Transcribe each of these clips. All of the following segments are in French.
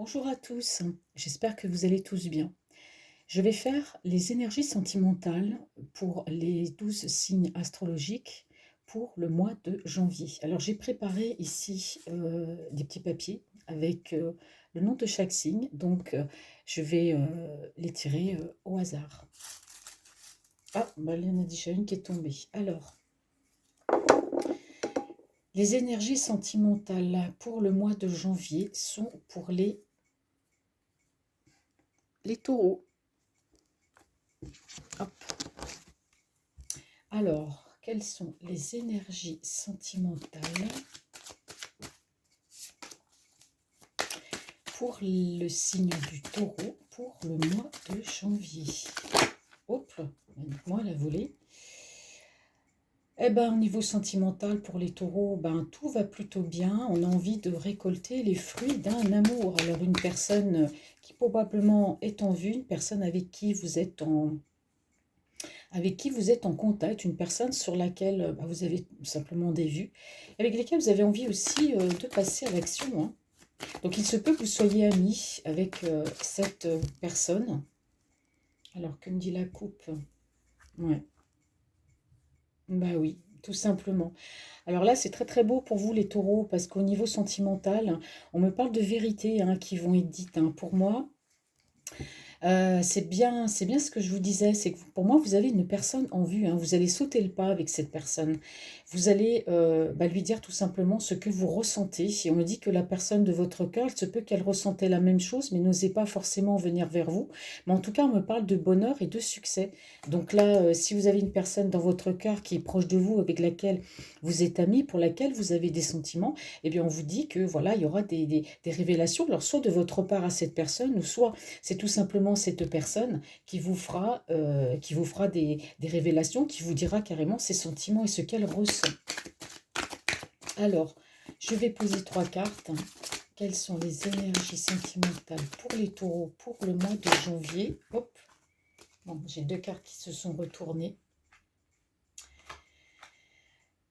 Bonjour à tous, j'espère que vous allez tous bien. Je vais faire les énergies sentimentales pour les 12 signes astrologiques pour le mois de janvier. Alors j'ai préparé ici des petits papiers avec le nom de chaque signe, donc je vais les tirer au hasard. Ah, bah, il y en a déjà une qui est tombée. Alors, les énergies sentimentales pour le mois de janvier sont pour les taureaux. Hop. Alors, quelles sont les énergies sentimentales pour le signe du taureau pour le mois de janvier? Hop, moi la volée. Eh ben, au niveau sentimental pour les taureaux, ben, tout va plutôt bien. On a envie de récolter les fruits d'un amour. Alors, une personne qui probablement est en vue, une personne avec qui vous êtes en contact, une personne sur laquelle bah, vous avez simplement des vues, avec lesquelles vous avez envie aussi de passer à l'action, hein. Donc il se peut que vous soyez amis avec cette personne. Alors que me dit la coupe? Ouais, bah oui, tout simplement. Alors là, c'est très très beau pour vous les taureaux, parce qu'au niveau sentimental, on me parle de vérités hein, qui vont être dites, hein. Pour moi, c'est bien ce que je vous disais, c'est que pour moi, vous avez une personne en vue, hein, vous allez sauter le pas avec cette personne. Vous allez bah, lui dire tout simplement ce que vous ressentez. Et on me dit que la personne de votre cœur, il se peut qu'elle ressentait la même chose, mais n'osait pas forcément venir vers vous. Mais en tout cas, on me parle de bonheur et de succès. Donc là, si vous avez une personne dans votre cœur qui est proche de vous, avec laquelle vous êtes amis, pour laquelle vous avez des sentiments, eh bien, on vous dit que voilà, il y aura des révélations, alors soit de votre part à cette personne, ou soit c'est tout simplement cette personne qui vous fera des révélations, qui vous dira carrément ses sentiments et ce qu'elle ressent. Alors, je vais poser 3 cartes. Quelles sont les énergies sentimentales pour les taureaux pour le mois de janvier? Hop, bon, j'ai 2 cartes qui se sont retournées.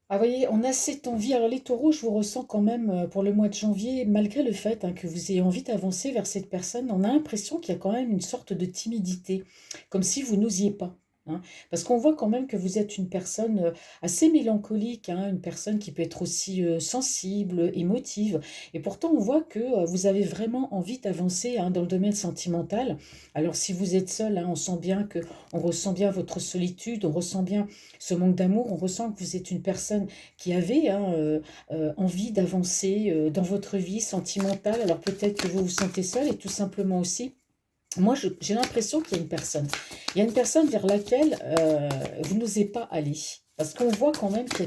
Ah, vous voyez, on a cette envie. Alors, les taureaux, je vous ressens quand même pour le mois de janvier, malgré le fait hein, que vous ayez envie d'avancer vers cette personne, on a l'impression qu'il y a quand même une sorte de timidité, comme si vous n'osiez pas, hein. Parce qu'on voit quand même que vous êtes une personne assez mélancolique, hein, une personne qui peut être aussi sensible, émotive. Et pourtant, on voit que vous avez vraiment envie d'avancer hein, dans le domaine sentimental. Alors, si vous êtes seul, hein, on ressent bien votre solitude, on ressent bien ce manque d'amour, on ressent que vous êtes une personne qui avait hein, envie d'avancer dans votre vie sentimentale. Alors peut-être que vous vous sentez seul et tout simplement aussi. Moi, j'ai l'impression qu'il y a une personne. Il y a une personne vers laquelle vous n'osez pas aller. Parce qu'on voit quand même qu'il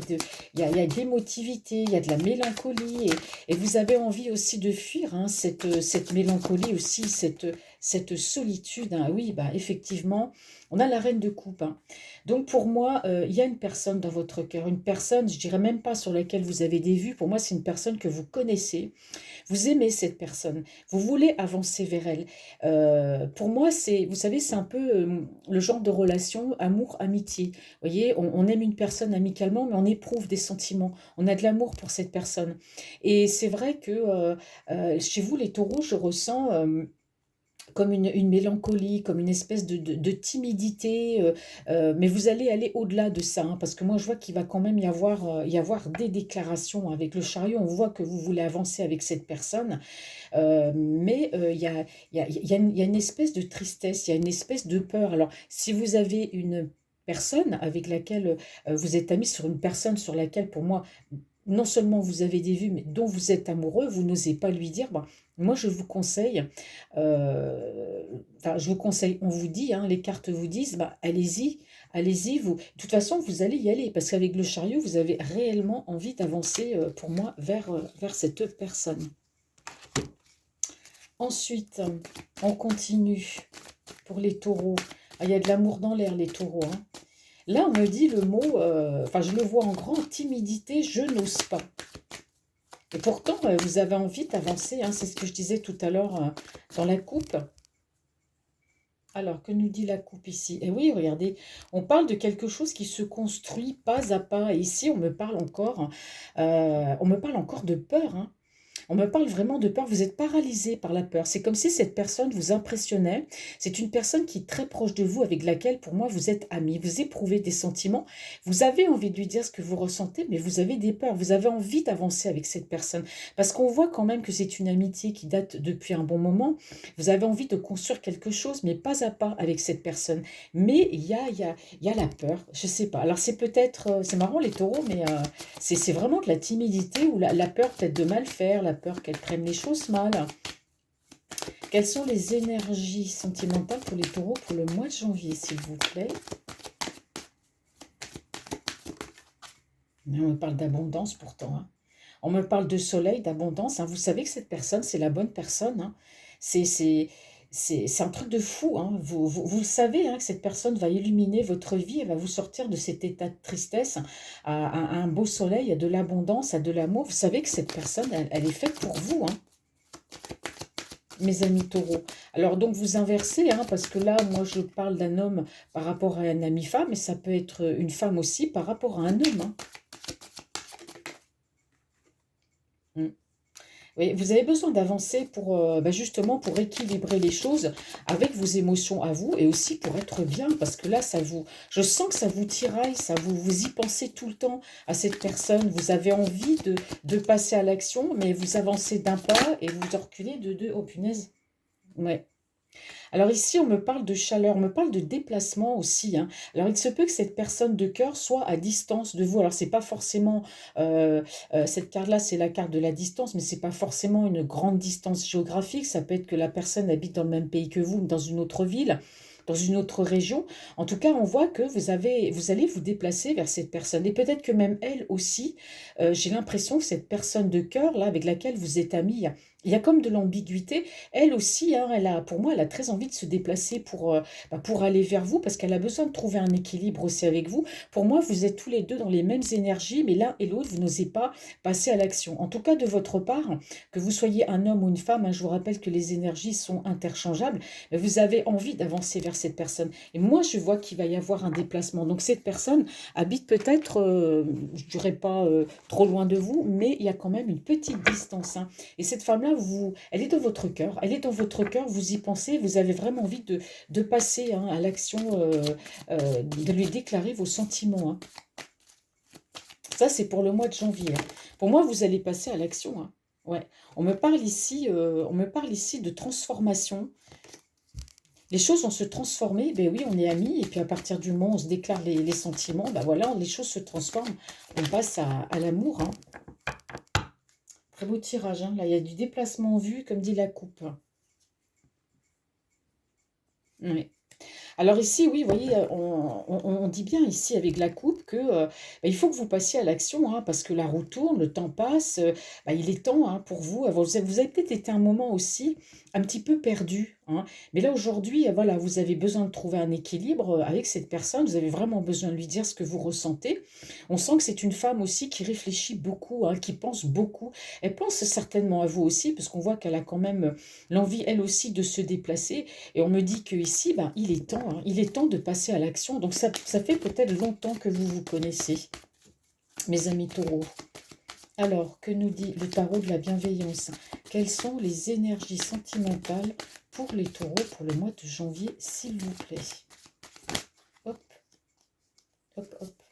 y a il y a de l'émotivité, il y a de la mélancolie, et vous avez envie aussi de fuir hein, cette mélancolie aussi, cette solitude, hein. Oui, bah, effectivement, on a la reine de coupe, hein. Donc pour moi, il y a une personne dans votre cœur, une personne, je dirais même pas sur laquelle vous avez des vues, pour moi c'est une personne que vous connaissez, vous aimez cette personne, vous voulez avancer vers elle. Pour moi, vous savez, c'est un peu le genre de relation amour-amitié. Vous voyez, on aime une personne amicalement, mais on éprouve des sentiments. On a de l'amour pour cette personne. Et c'est vrai que chez vous, les taureaux, je ressens comme une mélancolie, comme une espèce de timidité, mais vous allez aller au-delà de ça, hein, parce que moi je vois qu'il va quand même y avoir des déclarations avec le chariot, on voit que vous voulez avancer avec cette personne, mais il y a une espèce de tristesse, il y a une espèce de peur. Alors si vous avez une personne avec laquelle vous êtes amis, sur une personne sur laquelle pour moi non seulement vous avez des vues, mais dont vous êtes amoureux, vous n'osez pas lui dire, ben, moi je vous conseille, euh, enfin je vous conseille, on vous dit, hein, les cartes vous disent, bah, allez-y, allez-y, vous, de toute façon vous allez y aller, parce qu'avec le chariot, vous avez réellement envie d'avancer pour moi vers cette personne. Ensuite, on continue pour les taureaux. Ah, il y a de l'amour dans l'air, les taureaux, hein. Là, on me dit le mot, enfin je le vois en grand, timidité, je n'ose pas. Et pourtant, vous avez envie d'avancer, hein, c'est ce que je disais tout à l'heure dans la coupe. Alors, que nous dit la coupe ici? Eh oui, regardez, on parle de quelque chose qui se construit pas à pas. Et ici, on me parle encore de peur, hein. On me parle vraiment de peur, vous êtes paralysé par la peur. C'est comme si cette personne vous impressionnait. C'est une personne qui est très proche de vous, avec laquelle, pour moi, vous êtes amis. Vous éprouvez des sentiments. Vous avez envie de lui dire ce que vous ressentez, mais vous avez des peurs. Vous avez envie d'avancer avec cette personne. Parce qu'on voit quand même que c'est une amitié qui date depuis un bon moment. Vous avez envie de construire quelque chose, mais pas à pas avec cette personne. Mais il y a la peur. Je sais pas. Alors c'est peut-être, c'est marrant les taureaux, mais c'est vraiment de la timidité ou la peur peut-être de mal faire, la peur qu'elle prenne les choses mal. Quelles sont les énergies sentimentales pour les taureaux pour le mois de janvier, s'il vous plaît? Mais on me parle d'abondance pourtant, hein. On me parle de soleil, d'abondance, hein. Vous savez que cette personne, c'est la bonne personne, hein. C'est c'est- c'est un truc de fou, hein. Vous le savez, hein, que cette personne va illuminer votre vie, elle va vous sortir de cet état de tristesse à un beau soleil, à de l'abondance, à de l'amour. Vous savez que cette personne, elle est faite pour vous, hein, mes amis taureaux. Alors donc vous inversez, hein, parce que là, moi, je parle d'un homme par rapport à un ami femme, mais ça peut être une femme aussi par rapport à un homme, hein. Mm. Oui, vous avez besoin d'avancer pour justement pour équilibrer les choses avec vos émotions à vous et aussi pour être bien parce que là je sens que ça vous tiraille, vous y pensez tout le temps à cette personne, vous avez envie de passer à l'action mais vous avancez d'un pas et vous reculez de deux. Oh punaise. Ouais. Alors ici, on me parle de chaleur, on me parle de déplacement aussi, hein. Alors il se peut que cette personne de cœur soit à distance de vous. Alors c'est pas forcément, cette carte-là, c'est la carte de la distance, mais c'est pas forcément une grande distance géographique. Ça peut être que la personne habite dans le même pays que vous, dans une autre ville, dans une autre région. En tout cas, on voit que vous allez vous déplacer vers cette personne. Et peut-être que même elle aussi, j'ai l'impression que cette personne de cœur, là, avec laquelle vous êtes amis, il y a comme de l'ambiguïté. Elle aussi, hein, pour moi, elle a très envie de se déplacer pour aller vers vous parce qu'elle a besoin de trouver un équilibre aussi avec vous. Pour moi, vous êtes tous les deux dans les mêmes énergies, mais l'un et l'autre, vous n'osez pas passer à l'action. En tout cas, de votre part, que vous soyez un homme ou une femme, hein, je vous rappelle que les énergies sont interchangeables, mais vous avez envie d'avancer vers cette personne. Et moi, je vois qu'il va y avoir un déplacement. Donc, cette personne habite peut-être, je dirais pas trop loin de vous, mais il y a quand même une petite distance, hein. Et cette femme-là, elle est dans votre cœur. Elle est dans votre cœur, vous y pensez, vous avez vraiment envie de passer, hein, à l'action, de lui déclarer vos sentiments, hein. Ça, c'est pour le mois de janvier, hein. Pour moi, vous allez passer à l'action, hein. Ouais. On me parle ici de transformation. Les choses vont se transformer. Ben oui, on est amis. Et puis à partir du moment où on se déclare les sentiments, ben voilà, les choses se transforment. On passe à l'amour, hein. Très beau tirage, hein. Là, il y a du déplacement en vue, comme dit la coupe. Ouais. Alors ici, oui, vous voyez, on dit bien ici avec la coupe que il faut que vous passiez à l'action, hein, parce que la roue tourne, le temps passe, il est temps, hein, pour vous. Vous avez peut-être été un moment aussi un petit peu perdu, hein, mais là aujourd'hui, voilà, vous avez besoin de trouver un équilibre avec cette personne, vous avez vraiment besoin de lui dire ce que vous ressentez. On sent que c'est une femme aussi qui réfléchit beaucoup, hein, qui pense beaucoup. Elle pense certainement à vous aussi, parce qu'on voit qu'elle a quand même l'envie, elle aussi, de se déplacer. Et on me dit qu'ici, il est temps, hein, il est temps de passer à l'action. Donc ça fait peut-être longtemps que vous vous connaissez, mes amis taureaux. Alors, que nous dit le tarot de la bienveillance? Quelles sont les énergies sentimentales pour les taureaux pour le mois de janvier, s'il vous plaît? Hop, hop, hop.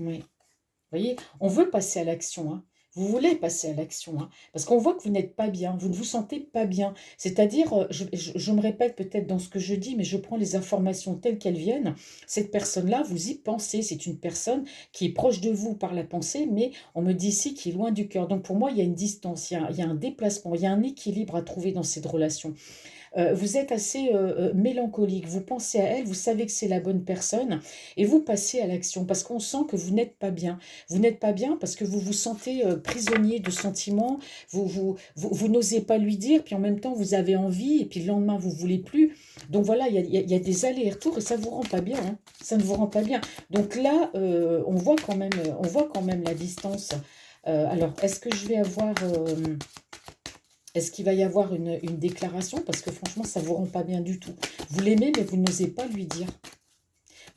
Oui. Vous voyez, on veut passer à l'action, hein. Vous voulez passer à l'action, hein, parce qu'on voit que vous n'êtes pas bien, vous ne vous sentez pas bien. C'est-à-dire, je me répète peut-être dans ce que je dis, mais je prends les informations telles qu'elles viennent. Cette personne-là, vous y pensez. C'est une personne qui est proche de vous par la pensée, mais on me dit ici qu'il est loin du cœur. Donc pour moi, il y a une distance, il y a un déplacement, il y a un équilibre à trouver dans cette relation. Vous êtes assez mélancolique, vous pensez à elle, vous savez que c'est la bonne personne et vous passez à l'action parce qu'on sent que vous n'êtes pas bien. Vous n'êtes pas bien parce que vous vous sentez prisonnier de sentiments, vous n'osez pas lui dire, puis en même temps vous avez envie et puis le lendemain vous voulez plus. Donc voilà, il y a des allers-retours et ça vous rend pas bien, hein. Ça ne vous rend pas bien. Donc là, on voit quand même la distance. Alors, est-ce que je vais avoir... est-ce qu'il va y avoir une déclaration? Parce que franchement, ça ne vous rend pas bien du tout. Vous l'aimez, mais vous n'osez pas lui dire.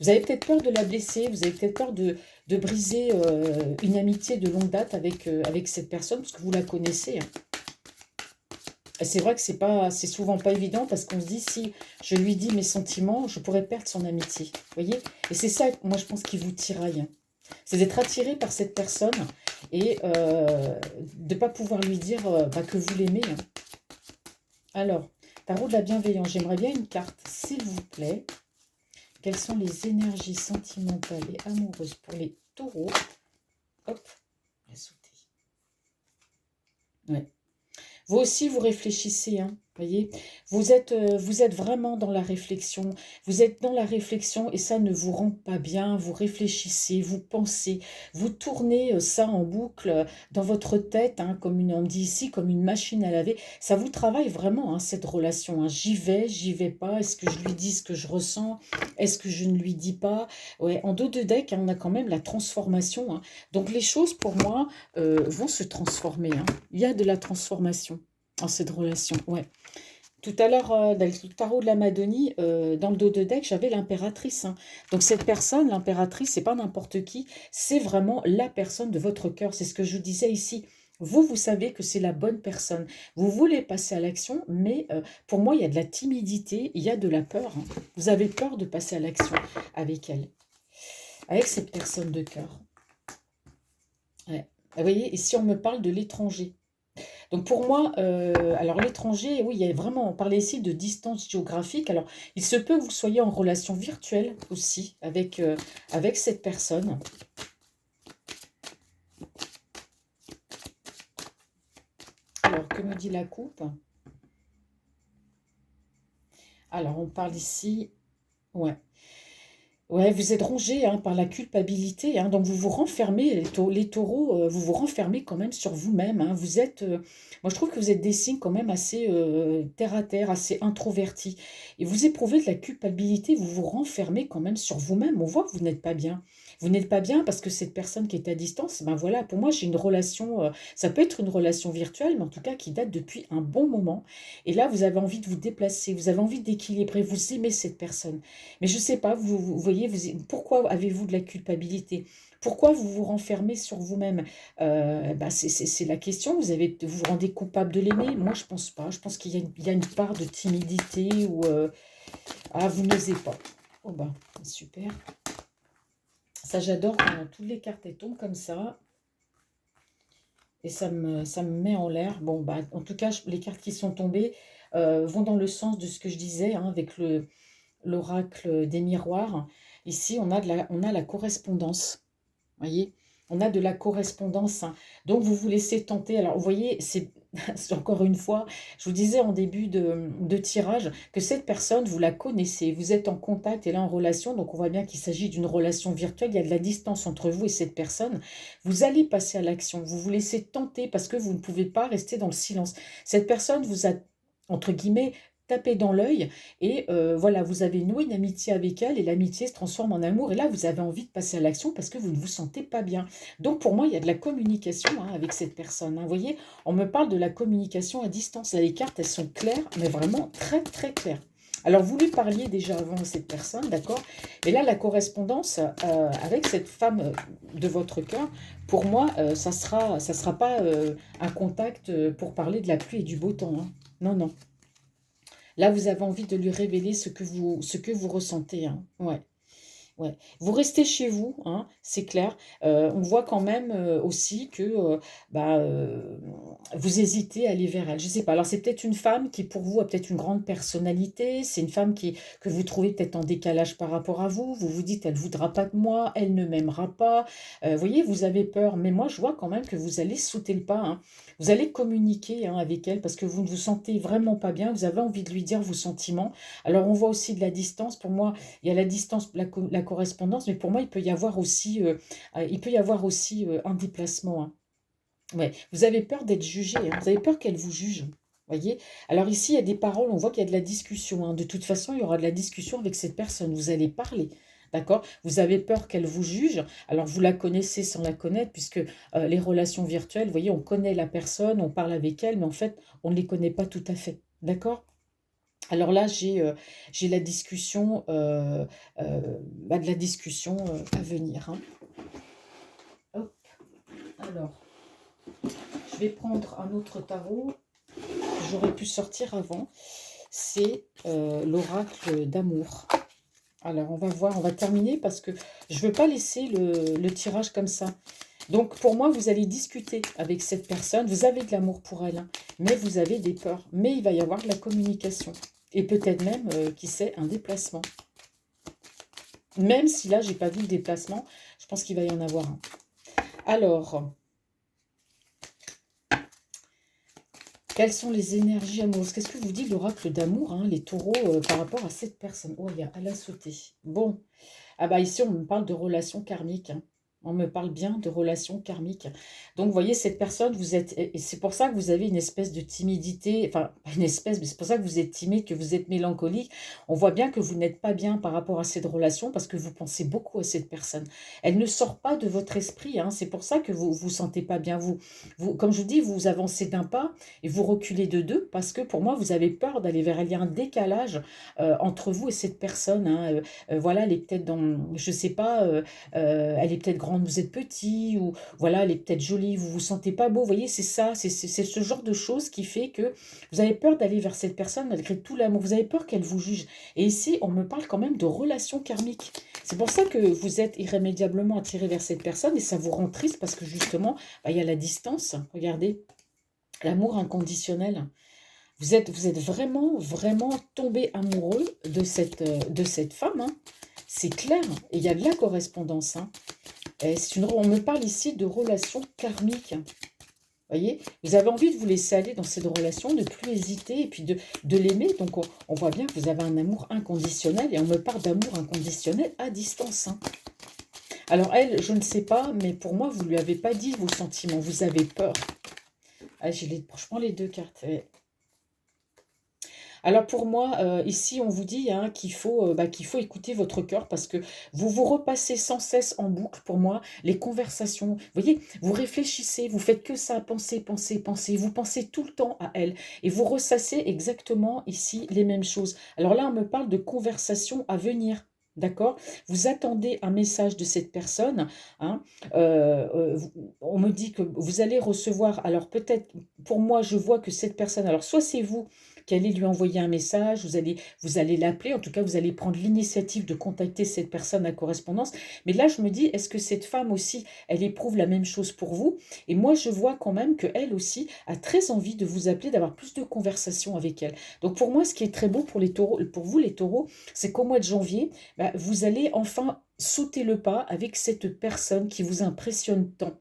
Vous avez peut-être peur de la blesser, vous avez peut-être peur de briser une amitié de longue date avec cette personne, parce que vous la connaissez, hein. Et c'est vrai que c'est souvent pas évident, parce qu'on se dit, si je lui dis mes sentiments, je pourrais perdre son amitié. Vous voyez? Et c'est ça, moi, je pense, qui vous tiraille, hein. C'est d'être attiré par cette personne et de ne pas pouvoir lui dire bah, que vous l'aimez, hein. Alors, tarot de la bienveillance, j'aimerais bien une carte, s'il vous plaît. Quelles sont les énergies sentimentales et amoureuses pour les taureaux? Hop, on va sauter. Ouais. Vous aussi, vous réfléchissez, hein, voyez. Vous êtes vraiment dans la réflexion. Vous êtes dans la réflexion et ça ne vous rend pas bien. Vous réfléchissez, vous pensez, vous tournez ça en boucle dans votre tête, hein, comme on dit ici, comme une machine à laver. Ça vous travaille vraiment, hein, cette relation, hein. J'y vais pas. Est-ce que je lui dis ce que je ressens? Est-ce que je ne lui dis pas? Ouais, en dos de deck, hein, on a quand même la transformation, hein. Donc les choses, pour moi, vont se transformer, hein. Il y a de la transformation dans cette relation, ouais. Tout à l'heure, dans le tarot de la Madonie, dans le dos de deck, j'avais l'impératrice, hein. Donc cette personne, l'impératrice, c'est pas n'importe qui, c'est vraiment la personne de votre cœur. C'est ce que je vous disais ici. Vous savez que c'est la bonne personne. Vous voulez passer à l'action, mais pour moi, il y a de la timidité, il y a de la peur, hein. Vous avez peur de passer à l'action avec elle, avec cette personne de cœur. Ouais. Vous voyez, ici, on me parle de l'étranger. Donc pour moi, alors l'étranger, oui, il y a vraiment, on parlait ici de distance géographique. Alors, il se peut que vous soyez en relation virtuelle aussi avec cette personne. Alors, que me dit la coupe? Alors, on parle ici, ouais. Ouais, vous êtes rongé, hein, par la culpabilité, hein, donc vous vous renfermez, les taureaux, vous vous renfermez quand même sur vous-même, hein. Vous êtes, moi je trouve que vous êtes des signes quand même assez terre à terre, assez introvertis. Et vous éprouvez de la culpabilité, vous vous renfermez quand même sur vous-même. On voit que vous n'êtes pas bien. Vous n'êtes pas bien parce que cette personne qui est à distance, ben voilà, pour moi j'ai une relation, ça peut être une relation virtuelle, mais en tout cas qui date depuis un bon moment. Et là, vous avez envie de vous déplacer, vous avez envie d'équilibrer, vous aimez cette personne. Mais je ne sais pas, vous voyez, pourquoi avez-vous de la culpabilité? Pourquoi vous vous renfermez sur vous-même? Bah, c'est la question. Vous vous rendez coupable de l'aimer? Moi, je pense pas. Je pense il y a une part de timidité ou ah, vous n'osez pas. Oh bah, super. Ça, j'adore quand toutes les cartes elles tombent comme ça. Et ça me met en l'air. Bon, bah, en tout cas, les cartes qui sont tombées vont dans le sens de ce que je disais, hein, avec l'oracle des miroirs. Ici, on a la correspondance. Voyez, on a de la correspondance, hein. Donc, vous vous laissez tenter. Alors, vous voyez, c'est encore une fois, je vous disais en début de tirage que cette personne, vous la connaissez, vous êtes en contact et là en relation. Donc, on voit bien qu'il s'agit d'une relation virtuelle. Il y a de la distance entre vous et cette personne. Vous allez passer à l'action. Vous vous laissez tenter parce que vous ne pouvez pas rester dans le silence. Cette personne vous a, entre guillemets, tapé dans l'œil et voilà, vous avez noué une amitié avec elle et l'amitié se transforme en amour. Et là, vous avez envie de passer à l'action parce que vous ne vous sentez pas bien. Donc, pour moi, il y a de la communication, hein, avec cette personne, hein. Vous voyez, on me parle de la communication à distance. Là, les cartes, elles sont claires, mais vraiment très, très claires. Alors, vous lui parliez déjà avant à cette personne, d'accord? Mais là, la correspondance avec cette femme de votre cœur, pour moi, ça sera pas un contact pour parler de la pluie et du beau temps, hein. Non, non. Là, vous avez envie de lui révéler ce que vous ressentez, hein. Ouais. Ouais. Vous restez chez vous, hein, c'est clair. On voit quand même aussi que bah, vous hésitez à aller vers elle. Je ne sais pas. Alors, c'est peut-être une femme qui, pour vous, a peut-être une grande personnalité. C'est une femme que vous trouvez peut-être en décalage par rapport à vous. Vous vous dites, elle ne voudra pas de moi, elle ne m'aimera pas. Vous voyez, vous avez peur. Mais moi, je vois quand même que vous allez sauter le pas, hein. Vous allez communiquer, hein, avec elle parce que vous ne vous sentez vraiment pas bien. Vous avez envie de lui dire vos sentiments. Alors, on voit aussi de la distance. Pour moi, il y a la distance, la correspondance, mais pour moi, il peut y avoir aussi un déplacement, hein. Ouais. Vous avez peur d'être jugé, hein. Vous avez peur qu'elle vous juge. Voyez? Alors ici, il y a des paroles, on voit qu'il y a de la discussion, hein. De toute façon, il y aura de la discussion avec cette personne. Vous allez parler. D'accord? Vous avez peur qu'elle vous juge. Alors, vous la connaissez sans la connaître, puisque les relations virtuelles, vous voyez, on connaît la personne, on parle avec elle, mais en fait, on ne les connaît pas tout à fait. D'accord? Alors là, j'ai la discussion, de la discussion à venir, hein. Hop, alors, je vais prendre un autre tarot. J'aurais pu sortir avant. C'est l'oracle d'amour. Alors, on va voir, on va terminer parce que je ne veux pas laisser le tirage comme ça. Donc, pour moi, vous allez discuter avec cette personne. Vous avez de l'amour pour elle, hein, mais vous avez des peurs. Mais il va y avoir de la communication. Et peut-être même, qui sait, un déplacement. Même si là, j'ai pas vu le déplacement, je pense qu'il va y en avoir un. Alors, quelles sont les énergies amoureuses? Qu'est-ce que vous dit l'oracle d'amour, hein, les taureaux, par rapport à cette personne? Oh, elle a sauté. Bon. Ah bah ici, on me parle de relations karmiques, hein. On me parle bien de relations karmiques. Donc, vous voyez, cette personne, vous êtes... Et c'est pour ça que vous avez une espèce de timidité. Enfin, pas une espèce, mais c'est pour ça que vous êtes timide, que vous êtes mélancolique. On voit bien que vous n'êtes pas bien par rapport à cette relation parce que vous pensez beaucoup à cette personne. Elle ne sort pas de votre esprit, hein. C'est pour ça que vous vous sentez pas bien. Comme je vous dis, vous avancez d'un pas et vous reculez de deux parce que pour moi, vous avez peur d'aller vers elle. Il y a un décalage entre vous et cette personne, hein. Voilà, elle est peut-être dans, je sais pas, elle est peut-être grande, vous êtes petit, ou voilà, elle est peut-être jolie, vous vous sentez pas beau. Vous voyez, c'est ça, c'est ce genre de choses qui fait que vous avez peur d'aller vers cette personne malgré tout l'amour. Vous avez peur qu'elle vous juge. Et ici, on me parle quand même de relations karmiques. C'est pour ça que vous êtes irrémédiablement attiré vers cette personne et ça vous rend triste parce que justement, bah, il y a la distance. Regardez, l'amour inconditionnel. Vous êtes vraiment, vraiment tombé amoureux de cette femme, hein. C'est clair. Et il y a de la correspondance, hein. Et on me parle ici de relations karmiques. Vous voyez, vous avez envie de vous laisser aller dans cette relation, de ne plus hésiter et puis de l'aimer. Donc, on voit bien que vous avez un amour inconditionnel et on me parle d'amour inconditionnel à distance, hein. Alors, elle, je ne sais pas, mais pour moi, vous ne lui avez pas dit vos sentiments. Vous avez peur. Ah, je prends les deux cartes. Alors pour moi, ici, on vous dit, hein, qu'il faut écouter votre cœur parce que vous vous repassez sans cesse en boucle, pour moi, les conversations. Vous voyez, vous réfléchissez, vous faites que ça, penser, penser, penser. Vous pensez tout le temps à elle et vous ressassez exactement ici les mêmes choses. Alors là, on me parle de conversations à venir. D'accord? Vous attendez un message de cette personne, hein. On me dit que vous allez recevoir, alors peut-être, pour moi, je vois que cette personne, alors soit c'est vous qui allez lui envoyer un message, vous allez l'appeler, en tout cas, vous allez prendre l'initiative de contacter cette personne à correspondance. Mais là, je me dis, est-ce que cette femme aussi, elle éprouve la même chose pour vous? Et moi, je vois quand même qu'elle aussi a très envie de vous appeler, d'avoir plus de conversations avec elle. Donc, pour moi, ce qui est très beau pour les taureaux, pour vous, les taureaux, c'est qu'au mois de janvier, bah, vous allez enfin sauter le pas avec cette personne qui vous impressionne tant.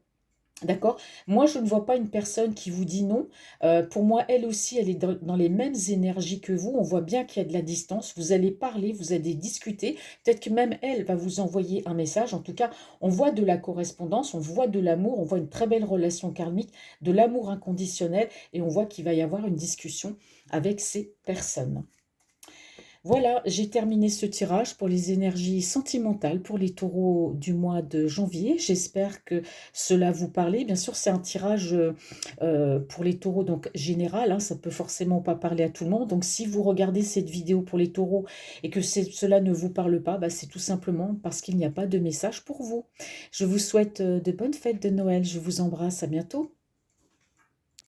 D'accord? Moi, je ne vois pas une personne qui vous dit non. Pour moi, elle aussi, elle est dans les mêmes énergies que vous. On voit bien qu'il y a de la distance. Vous allez parler, vous allez discuter. Peut-être que même elle va vous envoyer un message. En tout cas, on voit de la correspondance, on voit de l'amour, on voit une très belle relation karmique, de l'amour inconditionnel et on voit qu'il va y avoir une discussion avec ces personnes. Voilà, j'ai terminé ce tirage pour les énergies sentimentales pour les taureaux du mois de janvier. J'espère que cela vous parlait. Bien sûr, c'est un tirage pour les taureaux donc général, hein, ça peut forcément pas parler à tout le monde. Donc, si vous regardez cette vidéo pour les taureaux et que cela ne vous parle pas, bah, c'est tout simplement parce qu'il n'y a pas de message pour vous. Je vous souhaite de bonnes fêtes de Noël. Je vous embrasse. À bientôt.